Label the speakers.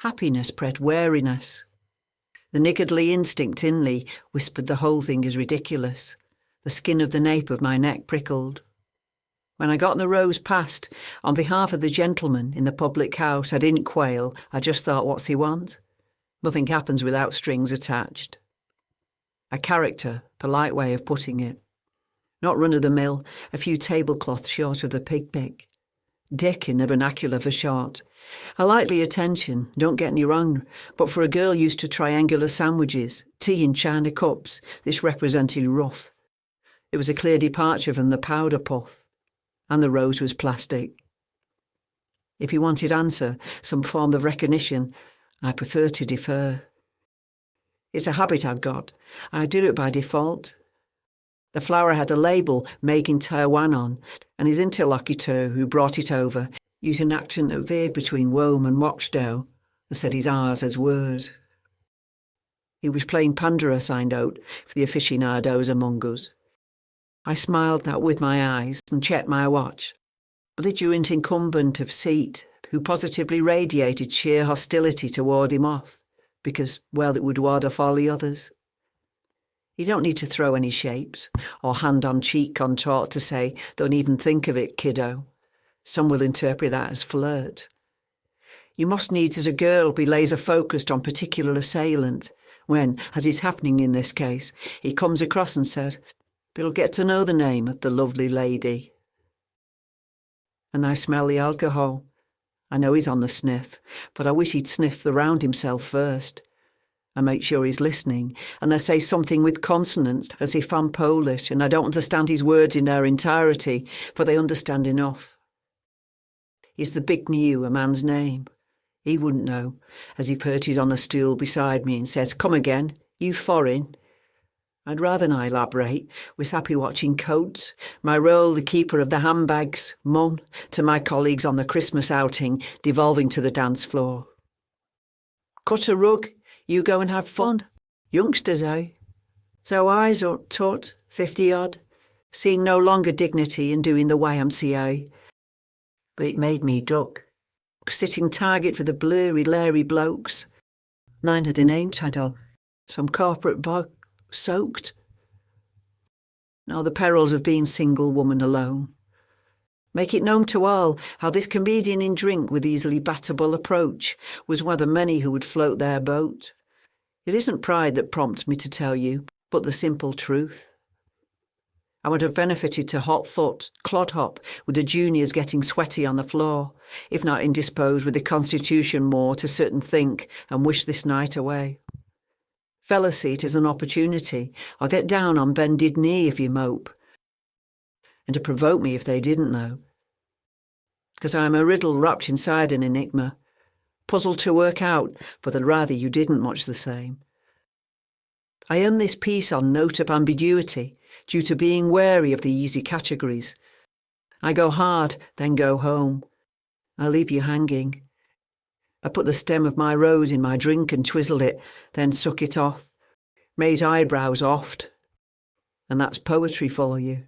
Speaker 1: Happiness bred wariness. The niggardly instinct in me whispered the whole thing is ridiculous. The skin of the nape of my neck prickled. When I got the rose passed, on behalf of the gentleman in the public house, I didn't quail. I just thought, what's he want? Nothing happens without strings attached. A character, polite way of putting it. Not run-of-the-mill, a few tablecloths short of the pig-pick. Dick in the vernacular for short. A lightly attention, don't get me wrong, but for a girl used to triangular sandwiches, tea in china cups, this represented rough. It was a clear departure from the powder puff, and the rose was plastic. If he wanted answer, some form of recognition, I prefer to defer. It's a habit I've got. I do it by default. The flower had a label made in Taiwan on, and his interlocutor who brought it over used an accent that veered between Rome and Rochdale and said his R's as words. He was playing Pandora, I note, for the aficionados among us. I smiled that with my eyes and checked my watch. Belligerent incumbent of seat, who positively radiated sheer hostility toward him off, because, well, it would ward off all the others. You don't need to throw any shapes, or hand on cheek contort to say, don't even think of it, kiddo. Some will interpret that as flirt. You must needs as a girl be laser-focused on particular assailant, when, as is happening in this case, he comes across and says, "We'll get to know the name of the lovely lady." And I smell the alcohol. I know he's on the sniff, but I wish he'd sniff the round himself first. I make sure he's listening, and I say something with consonants as if I'm Polish and I don't understand his words in their entirety, but they understand enough. Is the big new a man's name? He wouldn't know, as he perches on the stool beside me and says, "Come again, you foreign?" I'd rather not elaborate, was happy watching Coates, my role the keeper of the handbags, Mum, to my colleagues on the Christmas outing, devolving to the dance floor. Cut a rug, you go and have fun. Youngsters, eh? So eyes are tut, 50-odd, seeing no longer dignity in doing the YMCA. But it made me duck, sitting target for the blurry, leery blokes. Nine had a name tag on, some corporate bog, soaked. Now the perils of being single woman alone. Make it known to all how this comedian in drink with easily battable approach was one of the many who would float their boat. It isn't pride that prompts me to tell you, but the simple truth. I would have benefited to hot foot, clod hop, with the juniors getting sweaty on the floor, if not indisposed with the constitution more to sit and think and wish this night away. Fella seat is an opportunity. I'll get down on bended knee if you mope. And to provoke me if they didn't know. Because I am a riddle wrapped inside an enigma. Puzzled to work out, but I'd rather you didn't much the same. I earn this piece on note of ambiguity, due to being wary of the easy categories. I go hard, then go home. I leave you hanging. I put the stem of my rose in my drink and twizzled it, then suck it off. Raise eyebrows oft. And that's poetry for you.